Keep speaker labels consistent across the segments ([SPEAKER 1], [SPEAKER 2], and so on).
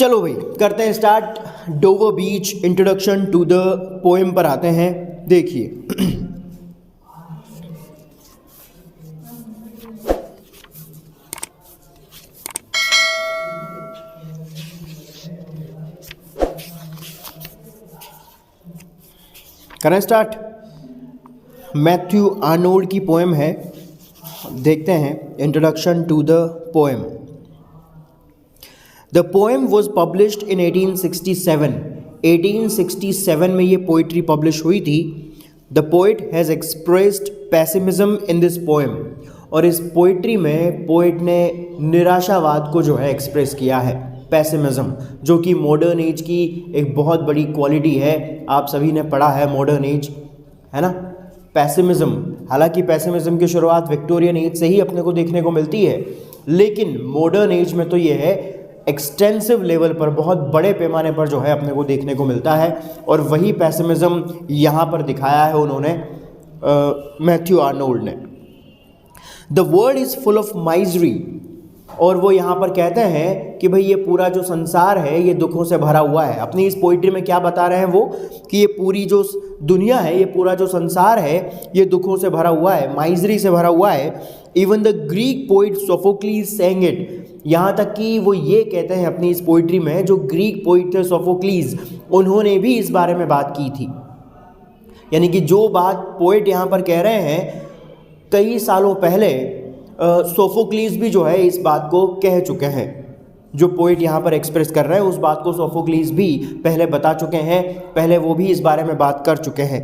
[SPEAKER 1] चलो भाई करते हैं start. Dover Beach introduction to the poem पर आते हैं। देखिए करें स्टार्ट। मैथ्यू आर्नोल्ड की पोएम है, देखते हैं introduction to the poem. The poem was published in 1867। 1867 में ये पोइट्री पब्लिश हुई थी। The poet has expressed pessimism in this poem. और इस पोइट्री में पोइट ने निराशावाद को जो है एक्सप्रेस किया है, पैसिमिज्म, जो कि मॉडर्न एज की एक बहुत बड़ी क्वालिटी है। आप सभी ने पढ़ा है मॉडर्न एज, है ना, पैसिमिज्म। हालांकि पैसिमिज्म की शुरुआत विक्टोरियन एज से ही अपने को देखने को मिलती है, लेकिन मॉडर्न एज में तो ये है एक्सटेंसिव लेवल पर, बहुत बड़े पैमाने पर जो है अपने को देखने को मिलता है। और वही पैसिमिज्म यहाँ पर दिखाया है उन्होंने, मैथ्यू आर्नोल्ड ने। The world is full of misery. और वो यहाँ पर कहते हैं कि भाई ये पूरा जो संसार है ये दुखों से भरा हुआ है। अपनी इस पोइट्री में क्या बता रहे हैं वो, कि ये पूरी जो दुनिया है, ये पूरा जो संसार है ये दुखों से भरा हुआ है, माइजरी से भरा हुआ है। Even the Greek poet Sophocles sang it. यहाँ तक कि वो ये कहते हैं अपनी इस पोइट्री में, जो ग्रीक पोइट थे सोफोक्लीज, उन्होंने भी इस बारे में बात की थी। यानी कि जो बात पोइट यहाँ पर कह रहे हैं कई सालों पहले सोफोक्लीज भी जो है इस बात को कह चुके हैं। जो पोइट यहाँ पर एक्सप्रेस कर रहे हैं उस बात को सोफोक्लीज भी पहले बता चुके हैं, पहले वो भी इस बारे में बात कर चुके हैं।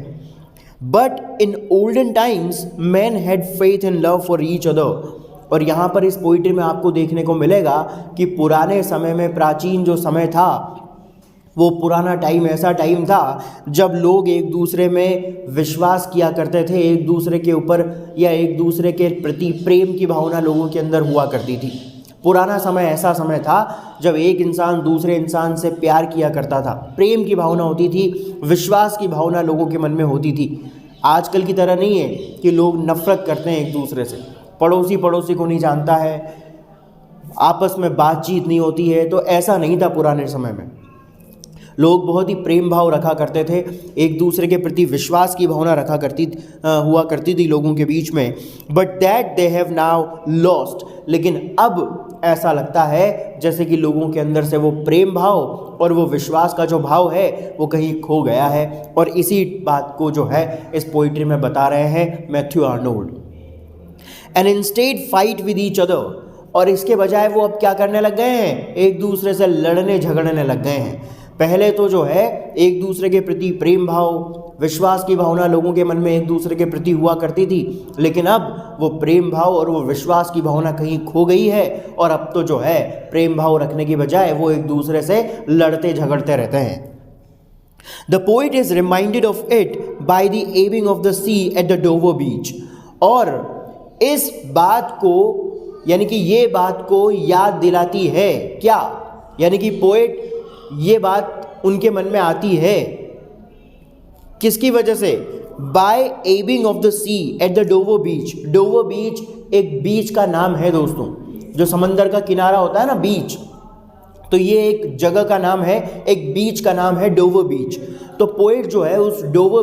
[SPEAKER 1] But in olden times man had faith in love for each other. और यहाँ पर इस पोइट्री में आपको देखने को मिलेगा कि पुराने समय में, प्राचीन जो समय था, वो पुराना टाइम ऐसा टाइम था जब लोग एक दूसरे में विश्वास किया करते थे, एक दूसरे के ऊपर या एक दूसरे के प्रति प्रेम की भावना लोगों के अंदर हुआ करती थी। पुराना समय ऐसा समय था जब एक इंसान दूसरे इंसान से प्यार किया करता था, प्रेम की भावना होती थी, विश्वास की भावना लोगों के मन में होती थी। आजकल की तरह नहीं है कि लोग नफरत करते हैं एक दूसरे से, पड़ोसी पड़ोसी को नहीं जानता है, आपस में बातचीत नहीं होती है। तो ऐसा नहीं था पुराने समय में। लोग बहुत ही प्रेम भाव रखा करते थे, एक दूसरे के प्रति विश्वास की भावना हुआ करती थी लोगों के बीच में। But that they have now lost. लेकिन अब ऐसा लगता है जैसे कि लोगों के अंदर से वो प्रेम भाव और वो विश्वास का जो भाव है वो कहीं खो गया है। और इसी बात को जो है इस पोइट्री में बता रहे हैं Matthew Arnold. And instead fight with each other. और इसके बजाय वो अब क्या करने लग गए हैं, एक दूसरे से लड़ने झगड़ने लग गए हैं। पहले तो जो है एक दूसरे के प्रति प्रेम भाव, विश्वास की भावना लोगों के मन में एक दूसरे के प्रति हुआ करती थी, लेकिन अब वो प्रेम भाव और वो विश्वास की भावना कहीं खो गई है। और अब तो जो है प्रेम भाव रखने की बजाय वो एक दूसरे से लड़ते झगड़ते रहते हैं। The poet is reminded of it by the ebbing of the sea at the Dover beach. और इस बात को, यानी कि ये बात को याद दिलाती है क्या, यानी कि पोइट ये बात उनके मन में आती है किसकी वजह से, by ebbing of the sea at the Dover beach. Dover beach एक बीच का नाम है दोस्तों, जो समंदर का किनारा होता है ना, बीच, तो ये एक जगह का नाम है, एक बीच का नाम है डोवर बीच। तो पोइट जो है उस डोवर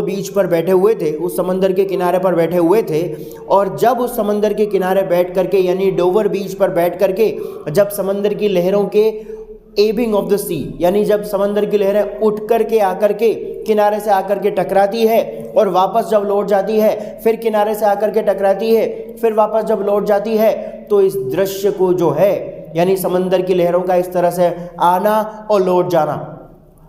[SPEAKER 1] बीच पर बैठे हुए थे, उस समंदर के किनारे पर बैठे हुए थे। और जब उस समंदर के किनारे बैठ करके, यानी डोवर बीच पर बैठ करके, जब समंदर की लहरों के एबिंग ऑफ द सी, यानी जब समंदर की लहरें उठ करके आकर के किनारे से आकर के टकराती है और वापस जब लौट जाती है, फिर किनारे से आकर के टकराती है, फिर वापस जब लौट जाती है, तो इस दृश्य को जो है, यानी समंदर की लहरों का इस तरह से आना और लौट जाना,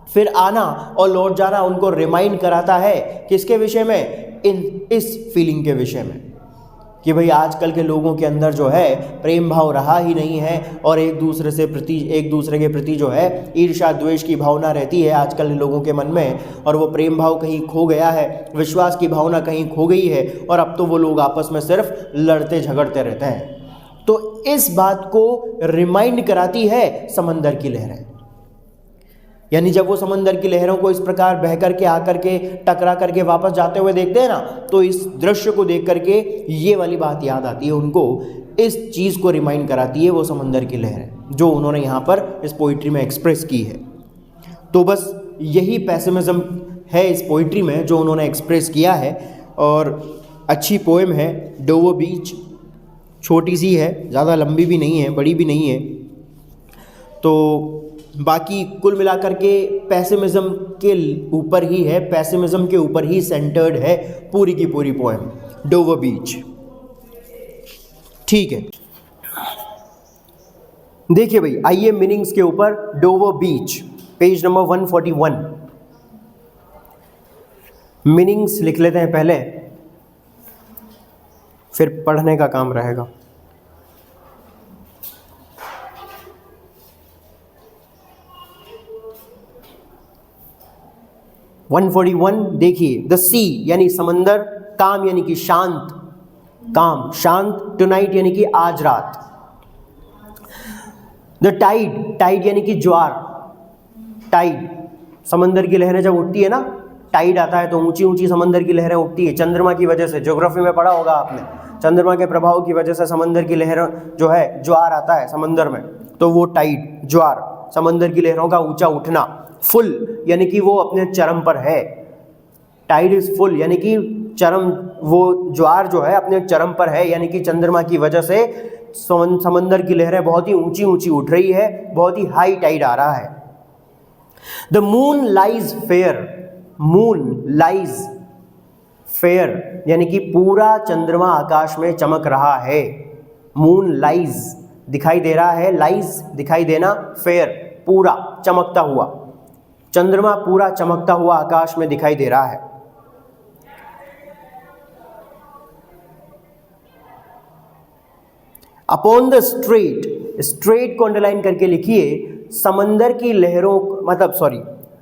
[SPEAKER 1] फिर आना और लौट जाना, उनको रिमाइंड कराता है किसके विषय में, इस फीलिंग के विषय में, कि भाई आजकल के लोगों के अंदर जो है प्रेम भाव रहा ही नहीं है और एक दूसरे के प्रति जो है ईर्ष्या द्वेष की भावना रहती है आजकल लोगों के मन में। और वो प्रेम भाव कहीं खो गया है, विश्वास की भावना कहीं खो गई है, और अब तो वो लोग आपस में सिर्फ लड़ते झगड़ते रहते हैं। तो इस बात को रिमाइंड कराती है समंदर की लहरें। यानी जब वो समंदर की लहरों को इस प्रकार बह करके आकर के टकरा करके वापस जाते हुए देखते हैं ना, तो इस दृश्य को देख करके ये वाली बात याद आती है उनको इस चीज़ को रिमाइंड कराती है वो समंदर की लहरें जो उन्होंने यहाँ पर इस पोइट्री में एक्सप्रेस की है। तो बस यही पैसिमिज्म है इस पोइट्री में जो उन्होंने एक्सप्रेस किया है, और अच्छी पोएम है। डोवर बीच छोटी सी है, ज़्यादा लंबी भी नहीं है, बड़ी भी नहीं है। तो बाकी कुल मिलाकर के पैसिमिज्म के ऊपर ही है, पैसिमिज्म के ऊपर ही सेंटर्ड है पूरी की पूरी पोएम डोवर बीच। ठीक है, देखिए भाई, आइए मीनिंग्स के ऊपर। डोवर बीच, पेज नंबर 141। मीनिंग्स लिख लेते हैं पहले, फिर पढ़ने का काम रहेगा। देखिए, द सी यानी समंदर, काम यानी कि शांत, काम शांत, टुनाइट यानी कि आज रात। द टाइड, टाइड यानी कि ज्वार, टाइड समंदर की लहरें जब उठती है ना, टाइड आता है तो ऊंची ऊंची समंदर की लहरें उठती है चंद्रमा की वजह से। ज्योग्राफी में पढ़ा होगा आपने, चंद्रमा के प्रभाव की वजह से समंदर की लहरों जो है, ज्वार आता है समंदर में, तो वो टाइड, ज्वार, समंदर की लहरों का ऊंचा उठना। फुल यानी कि वो अपने चरम पर है, टाइड इज फुल यानी कि चरम, वो ज्वार जो है अपने चरम पर है, यानी कि चंद्रमा की वजह से समंदर की लहरें बहुत ही ऊंची ऊंची उठ रही है, बहुत ही हाई टाइड आ रहा है। The moon lies fair, moon lies fair यानी कि पूरा चंद्रमा आकाश में चमक रहा है। मून लाइज दिखाई दे रहा है, लाइज दिखाई देना, फेयर पूरा चमकता हुआ, चंद्रमा पूरा चमकता हुआ आकाश में दिखाई दे रहा है। अपॉन द स्ट्रेट, स्ट्रेट को अंडरलाइन करके लिखिए। समंदर की लहरों, मतलब सॉरी,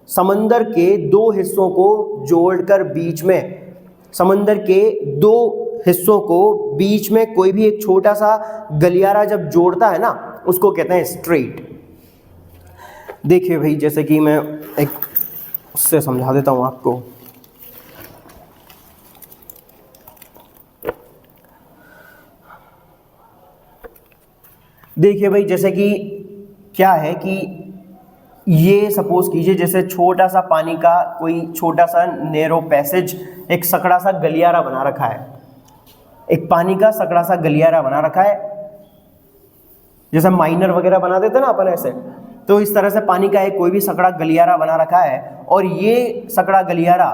[SPEAKER 1] समंदर के दो हिस्सों को जोड़कर बीच में, समंदर के दो हिस्सों को बीच में कोई भी एक छोटा सा गलियारा जब जोड़ता है ना, उसको कहते हैं स्ट्रेट। देखिए भाई, जैसे कि मैं एक उससे समझा देता हूँ आपको। देखिए भाई, जैसे कि क्या है कि ये सपोज कीजिए जैसे छोटा सा पानी का कोई छोटा सा नैरो पैसेज, एक सकड़ा सा गलियारा बना रखा है, एक पानी का सकड़ा सा गलियारा बना रखा है, जैसे माइनर वगैरह बना देते ना अपन ऐसे, तो इस तरह से पानी का एक कोई भी सकड़ा गलियारा बना रखा है। और ये सकड़ा गलियारा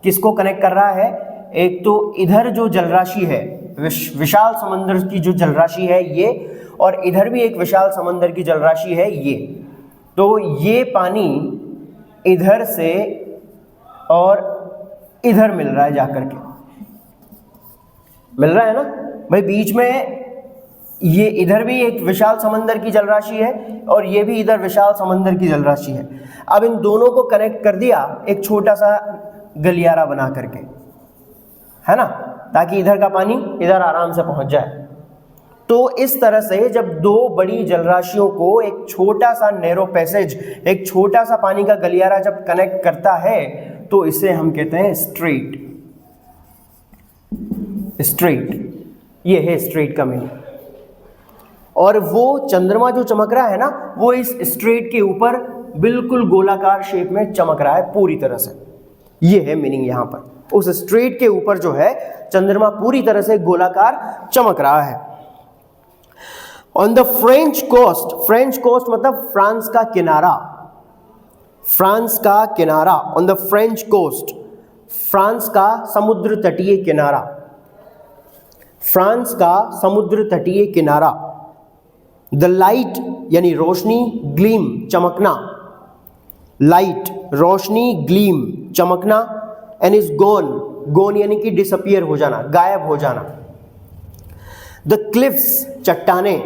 [SPEAKER 1] किसको कनेक्ट कर रहा है? एक तो इधर जो जलराशि है, विशाल समंदर की जो जलराशि है ये, और इधर भी एक विशाल समंदर की जलराशि है ये। तो ये पानी इधर से और इधर मिल रहा है, जाकर के मिल रहा है ना भाई। बीच में ये इधर भी एक विशाल समंदर की जलराशि है और ये भी इधर विशाल समंदर की जलराशि है। अब इन दोनों को कनेक्ट कर दिया एक छोटा सा गलियारा बना करके, है ना, ताकि इधर का पानी इधर आराम से पहुंच जाए। तो इस तरह से जब दो बड़ी जलराशियों को एक छोटा सा नैरो पैसेज, एक छोटा सा पानी का गलियारा जब कनेक्ट करता है, तो इसे हम कहते हैं स्ट्रेट। स्ट्रेट, ये है स्ट्रेट का मीनिंग। और वो चंद्रमा जो चमक रहा है ना, वो इस स्ट्रेट के ऊपर बिल्कुल गोलाकार शेप में चमक रहा है पूरी तरह से। ये है मीनिंग यहाँ पर। उस स्ट्रेट के ऊपर जो है चंद्रमा पूरी तरह से गोलाकार चमक रहा है। On the French coast, French coast मतलब फ्रांस का किनारा, फ्रांस का किनारा। On the French coast, France का समुद्र तटीय किनारा, फ्रांस का समुद्र तटीय किनारा। द लाइट यानी रोशनी, ग्लीम चमकना, लाइट रोशनी, ग्लीम चमकना, एंड इज गॉन, गॉन यानी कि डिसअपियर हो जाना, गायब हो जाना। द क्लिफ्स चट्टाने,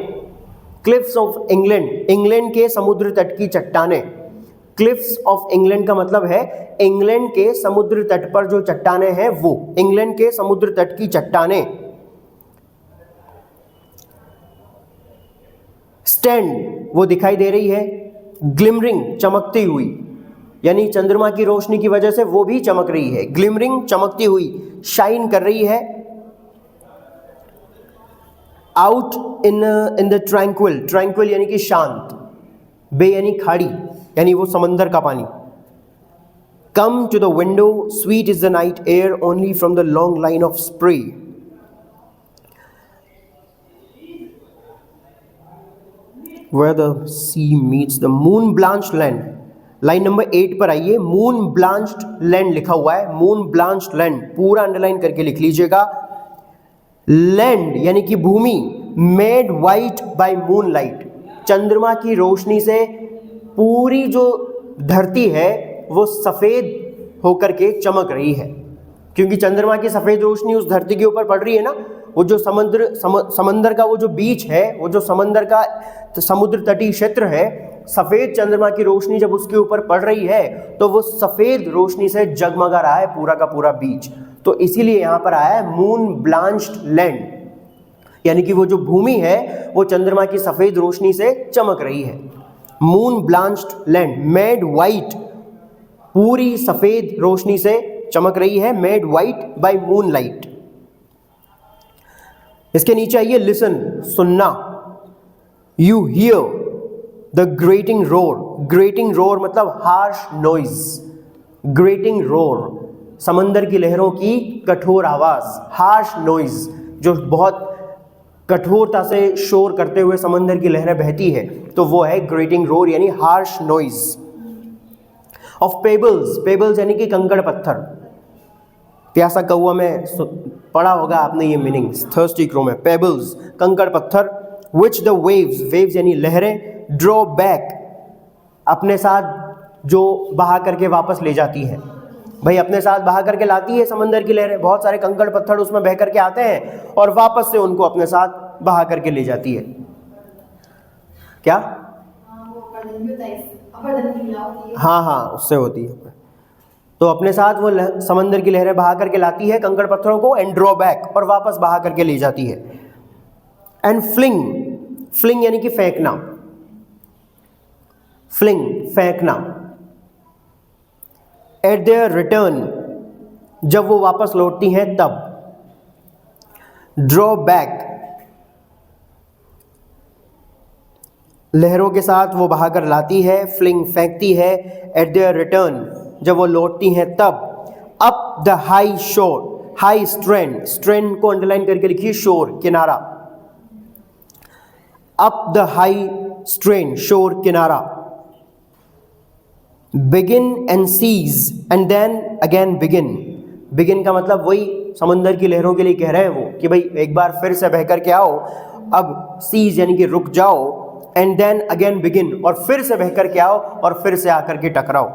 [SPEAKER 1] क्लिफ्स ऑफ इंग्लैंड, इंग्लैंड के समुद्र तट की चट्टाने। क्लिफ्स ऑफ इंग्लैंड का मतलब है इंग्लैंड के समुद्र तट पर जो चट्टाने हैं वो, इंग्लैंड के समुद्र तट की चट्टाने। स्टैंड, वो दिखाई दे रही है, ग्लिमरिंग चमकती हुई, यानी चंद्रमा की रोशनी की वजह से वो भी चमक रही है, ग्लिमरिंग चमकती हुई, शाइन कर रही है। Out in the tranquil, tranquil यानी कि शांत, बे यानी खाड़ी यानी वो समंदर का पानी। Come to the window, sweet is the night air only from the long line of spray. Where the sea meets the moon blanched land, line number 8 पर आइए, मून ब्लांच्ड लैंड लिखा हुआ है, मून ब्लांच्ड लैंड पूरा underline करके लिख लीजिएगा। Land यानी कि भूमि, मेड वाइट बाय मूनलाइट, चंद्रमा की रोशनी से पूरी जो धरती है वो सफेद होकर के चमक रही है, क्योंकि चंद्रमा की सफेद रोशनी उस धरती के ऊपर पड़ रही है ना। वो जो समंदर का वो जो बीच है, वो जो समंदर का समुद्र तटीय क्षेत्र है, सफेद चंद्रमा की रोशनी जब उसके ऊपर पड़ रही है तो वो सफेद रोशनी से जगमगा रहा है पूरा का पूरा बीच। तो इसीलिए यहां पर आया है मून ब्लांच्ड लैंड, यानी कि वो जो भूमि है वो चंद्रमा की सफेद रोशनी से चमक रही है। Moon blanched land, made white, पूरी सफेद रोशनी से चमक रही है, मेड वाइट बाय मूनलाइट। इसके नीचे आइए, लिसन, सुनना। You here the grating roar, grating roar मतलब हार्श नॉइज, ग्रेटिंग रोर समंदर की लहरों की कठोर आवाज, हार्श नॉइज जो बहुत कठोरता से शोर करते हुए समंदर की लहरें बहती है, तो वो है ग्रेटिंग रोर यानी harsh noise. Of pebbles, pebbles यानी कि कंकड़ पत्थर, प्यासा कौआ में पढ़ा होगा आपने ये मीनिंग, थर्स्टी क्रो में, पेबल्स कंकड़ पत्थर, विच द वेव्स, वेव्स यानी लहरें, ड्रॉ बैक अपने साथ जो बहा करके वापस ले जाती है। भाई अपने साथ बहा करके लाती है समंदर की लहरें, बहुत सारे कंकड़ पत्थर उसमें बह करके आते हैं और वापस से उनको अपने साथ बहा करके ले जाती है। क्या? हाँ, उससे होती है। तो अपने साथ वो समंदर की लहरें बहा करके लाती है कंकड़ पत्थरों को, एंड ड्रॉ बैक, और वापस बहा करके ले जाती है। एंड फ्लिंग, फ्लिंग यानी कि फेंकना, फ्लिंग फेंकना। एट देयर रिटर्न, जब वो वापस लौटती हैं तब। ड्रॉ बैक, लहरों के साथ वो बहाकर लाती है, फ्लिंग फेंकती है, एट देयर रिटर्न जब वो लौटती हैं तब। अप द हाई शोर, हाई स्ट्रेंड, स्ट्रेंड को अंडरलाइन करके लिखिए, शोर किनारा, up the high strand shore किनारा। Begin and cease and then again begin, begin का मतलब वही समंदर की लहरों के लिए कह रहे हैं वो कि भाई एक बार फिर से बह करके आओ, अब सीज यानी कि रुक जाओ, एंड देन अगेन बिगिन, और फिर से बह करके आओ और फिर से आकर के टकराओ,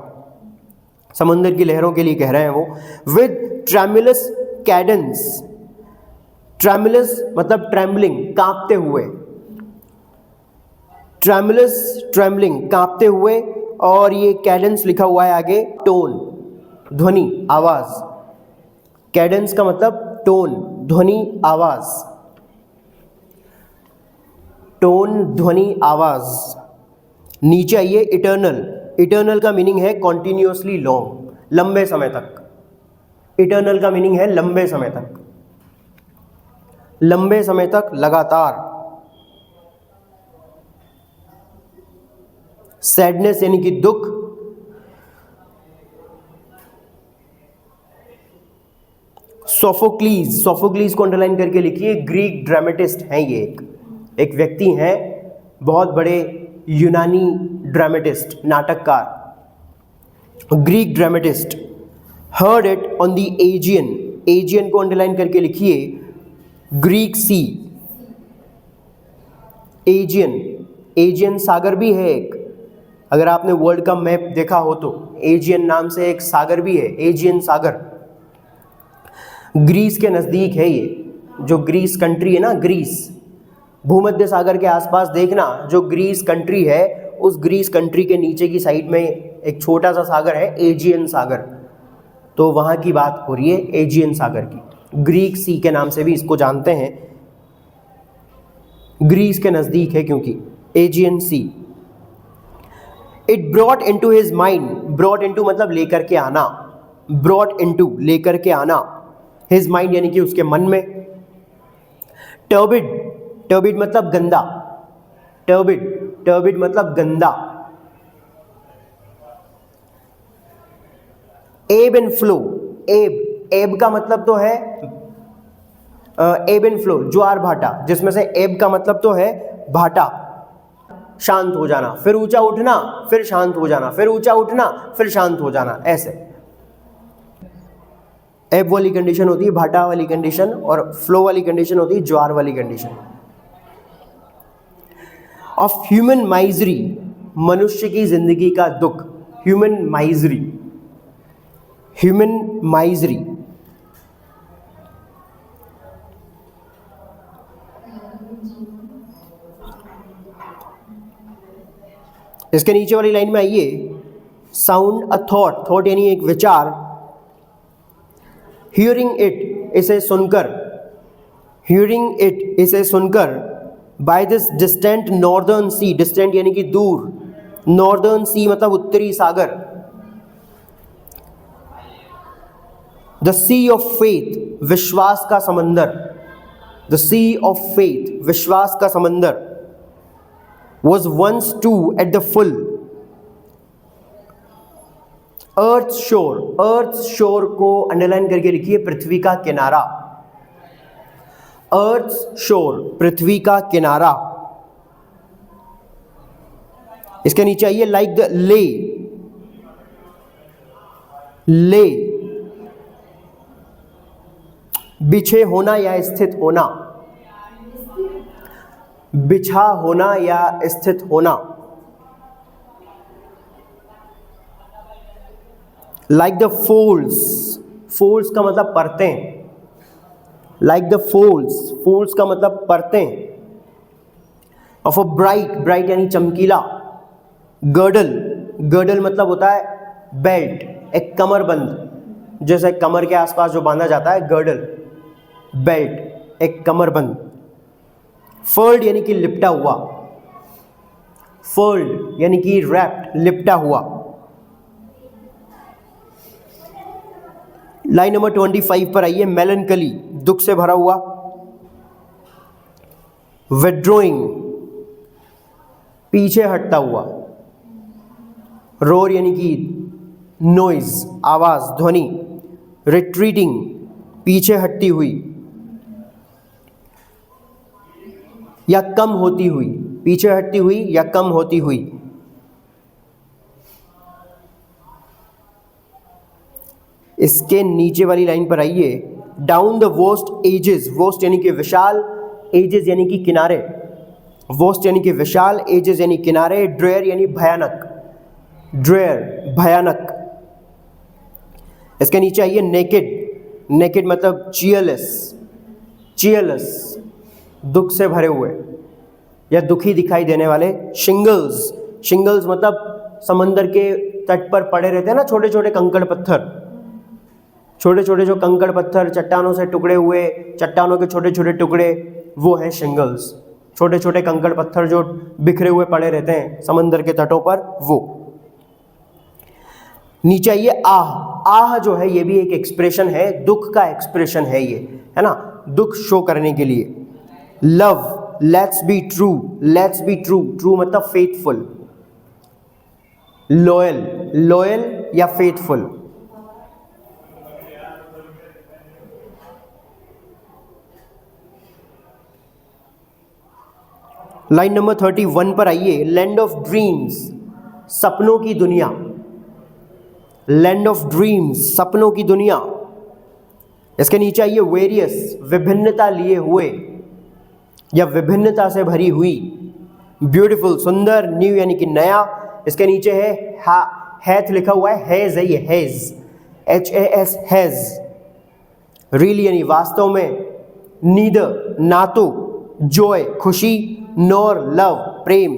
[SPEAKER 1] समंदर की लहरों के लिए कह रहे हैं वो। विद ट्रेमुलस कैडेंस, ट्रेमुलस मतलब ट्रेम्बलिंग, कांपते हुए, ट्रेमुलस ट्रेम्बलिंग कांपते हुए, और ये कैडेंस लिखा हुआ है आगे, टोन ध्वनि आवाज, कैडेंस का मतलब टोन ध्वनि आवाज, टोन ध्वनि आवाज। नीचे आइए, इटर्नल, इटर्नल का मीनिंग है कॉन्टिन्यूसली लॉन्ग, लंबे समय तक, इटर्नल का मीनिंग है लंबे समय तक, लंबे समय तक लगातार। सैडनेस यानी कि दुख, सोफोक्लीज, सोफोक्लीज को अंडरलाइन करके लिखिए, ग्रीक ड्रामेटिस्ट हैं ये, एक व्यक्ति हैं, बहुत बड़े यूनानी ड्रामेटिस्ट, नाटककार, Greek dramatist. Heard it on the Aegean, Aegean को अंडरलाइन करके लिखिए, ग्रीक सी, एजियन, एजियन सागर भी है एक, अगर आपने वर्ल्ड का मैप देखा हो तो एजियन नाम से एक सागर भी है, एजियन सागर, ग्रीस के नज़दीक है ये, जो ग्रीस कंट्री है ना, ग्रीस, भूमध्य सागर के आसपास देखना, जो ग्रीस कंट्री है उस ग्रीस कंट्री के नीचे की साइड में एक छोटा सा सागर है, एजियन सागर, तो वहाँ की बात हो रही है एजियन सागर की, ग्रीक सी के नाम से भी इसको जानते हैं, ग्रीस के नज़दीक है क्योंकि, Aegean sea. It brought into his mind, brought into मतलब लेकर के आना, ब्रॉट इनटू लेकर के आना, हिज माइंड यानी कि उसके मन में। टर्बिड, टर्बिड मतलब गंदा, टर्बिड मतलब गंदा। एब एंड फ्लो, एब का मतलब तो है एब एंड फ्लो, ज्वार भाटा, जिसमें से एब का मतलब तो है भाटा, शांत हो जाना, फिर ऊंचा उठना, फिर शांत हो जाना, फिर ऊंचा उठना, फिर शांत हो जाना, ऐसे। एब वाली कंडीशन होती है भाटा वाली कंडीशन, और फ्लो वाली कंडीशन होती है ज्वार वाली कंडीशन। ऑफ ह्यूमन माइजरी, मनुष्य की जिंदगी का दुख, ह्यूमन माइजरी, ह्यूमन माइजरी। इसके नीचे वाली लाइन में आइए, साउंड अ थॉट, थॉट यानी एक विचार, हियरिंग इट, इसे सुनकर, हियरिंग इट, इसे सुनकर, by this distant northern sea, distant यानी कि दूर, नॉर्दर्न सी मतलब उत्तरी सागर, द सी ऑफ फेथ, विश्वास का समंदर, द सी ऑफ फेथ, विश्वास का समंदर, was once too at the full earth shore, earth shore को अंडरलाइन करके लिखिए, पृथ्वी का किनारा, earth shore, पृथ्वी का किनारा। इसके नीचे आइए, like the lay, बिछे होना या स्थित होना, बिछा होना या स्थित होना। लाइक द फोल्ड्स, फोल्ड्स का मतलब परतें, लाइक द फोल्ड्स, फोल्ड्स का मतलब परतें, ऑफ अ ब्राइट, ब्राइट यानी चमकीला, गर्डल, गर्डल मतलब होता है बेल्ट, एक कमरबंद, जैसे कमर के आसपास जो बांधा जाता है, गर्डल, बेल्ट, एक कमरबंद। फर्ल्ड यानी कि लिपटा हुआ, फर्ल्ड यानी कि रैप्ड, लिपटा हुआ। लाइन नंबर 25 पर आइए, मेलनकली, दुख से भरा हुआ, विड्रॉइंग, पीछे हटता हुआ, रोर यानी कि नॉइज, आवाज, ध्वनि, रिट्रीटिंग, पीछे हटती हुई या कम होती हुई, पीछे हटती हुई या कम होती हुई। इसके नीचे वाली लाइन पर आइए, डाउन द वोस्ट एजेस, वोस्ट यानी कि विशाल, एजेस यानी कि किनारे, वोस्ट यानी कि विशाल, एजेस यानी किनारे, ड्रेयर यानी भयानक, ड्रेयर भयानक। इसके नीचे आइए, नेकेड, नेकेड मतलब चीयरलेस, चीयरलेस, दुख से भरे हुए या दुखी दिखाई देने वाले। शिंगल्स, शिंगल्स मतलब समंदर के तट पर पड़े रहते हैं ना छोटे छोटे कंकड़ पत्थर, छोटे छोटे जो कंकड़ पत्थर चट्टानों से टुकड़े हुए, चट्टानों के छोटे छोटे टुकड़े, वो हैं शिंगल्स, छोटे छोटे कंकड़ पत्थर जो बिखरे हुए पड़े रहते हैं समंदर के तटों पर, वो। नीचे आइए, आह, आह जो है ये भी एक एक्सप्रेशन है, दुख का एक्सप्रेशन है ये, है ना, दुख शो करने के लिए। Love, let's be true, let's be true, true मतलब फेथफुल, लॉयल, लॉयल या फेथफुल। लाइन नंबर 31 पर आइए, लैंड ऑफ ड्रीम्स, सपनों की दुनिया, लैंड ऑफ ड्रीम्स, सपनों की दुनिया। इसके नीचे आइए, वेरियस, विभिन्नता लिए हुए या विभिन्नता से भरी हुई, ब्यूटीफुल, सुंदर, न्यू यानी कि नया। इसके नीचे है हैथ लिखा हुआ है, हैज है ये, हैज, HAS, हैज, रियली यानी वास्तव में, नीदर ना तो, जॉय खुशी, नॉर लव प्रेम,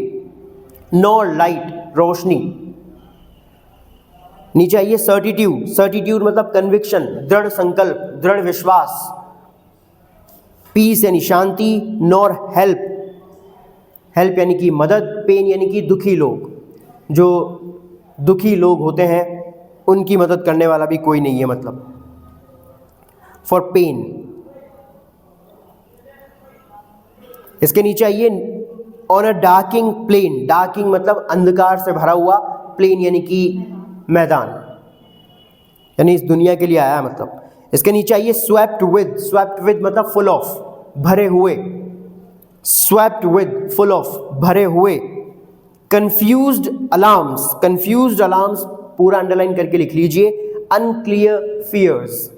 [SPEAKER 1] नॉर लाइट रोशनी। नीचे आइए, सर्टिट्यूड, सर्टिट्यूड मतलब कन्विक्शन, दृढ़ संकल्प, दृढ़ विश्वास। पीस यानी शांति, नॉर हेल्प, हेल्प यानी कि मदद, पेन यानी कि दुखी लोग, जो दुखी लोग होते हैं उनकी मदद करने वाला भी कोई नहीं है, मतलब फॉर पेन। इसके नीचे आइए, ऑन अ डार्किंग प्लेन, डार्किंग मतलब अंधकार से भरा हुआ, प्लेन यानी कि मैदान, यानी इस दुनिया के लिए आया मतलब। इसके नीचे आइए, स्वेप्ट विद, स्वेप्ट विद मतलब फुल ऑफ, भरे हुए, स्वेप्ट विद फुल ऑफ, भरे हुए। कंफ्यूज्ड अलार्म्स, कंफ्यूज्ड अलार्म्स पूरा अंडरलाइन करके लिख लीजिए। अनक्लियर फियर्स,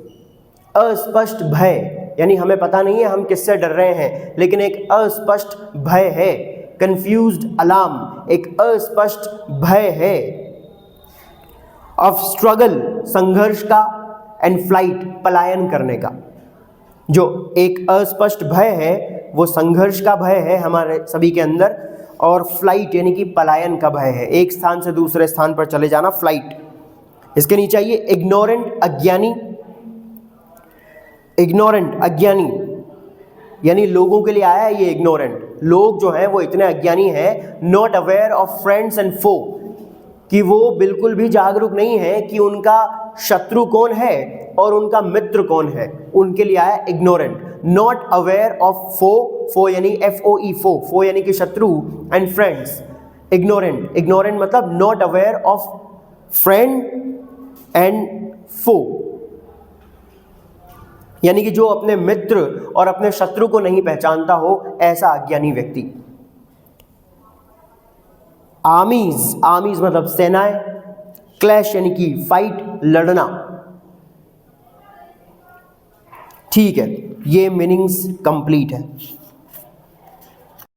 [SPEAKER 1] अस्पष्ट भय, यानी हमें पता नहीं है हम किससे डर रहे हैं, लेकिन एक अस्पष्ट भय है। कंफ्यूज्ड अलार्म एक अस्पष्ट भय है। ऑफ स्ट्रगल, संघर्ष का, एंड फ्लाइट, पलायन करने का। जो एक अस्पष्ट भय है वो संघर्ष का भय है हमारे सभी के अंदर, और फ्लाइट यानी कि पलायन का भय है, एक स्थान से दूसरे स्थान पर चले जाना, फ्लाइट। इसके नीचे आइए, इग्नोरेंट, अज्ञानी, इग्नोरेंट अज्ञानी, यानी लोगों के लिए आया है ये इग्नोरेंट। लोग जो हैं वो इतने अज्ञानी हैं, not aware of friends and foe, कि वो बिल्कुल भी जागरूक नहीं है कि उनका शत्रु कौन है और उनका मित्र कौन है, उनके लिए आया ignorant. Not aware of foe, foe यानी FOE, फो, फो यानी कि शत्रु, एंड फ्रेंड्स, इग्नोरेंट, इग्नोरेंट मतलब not aware of friend and foe, यानी कि जो अपने मित्र और अपने शत्रु को नहीं पहचानता हो, ऐसा अज्ञानी व्यक्ति। आर्मीज, आर्मीज मतलब सेनाएं, क्लैश यानी कि फाइट, लड़ना। ठीक है, ये मीनिंग्स कंप्लीट है।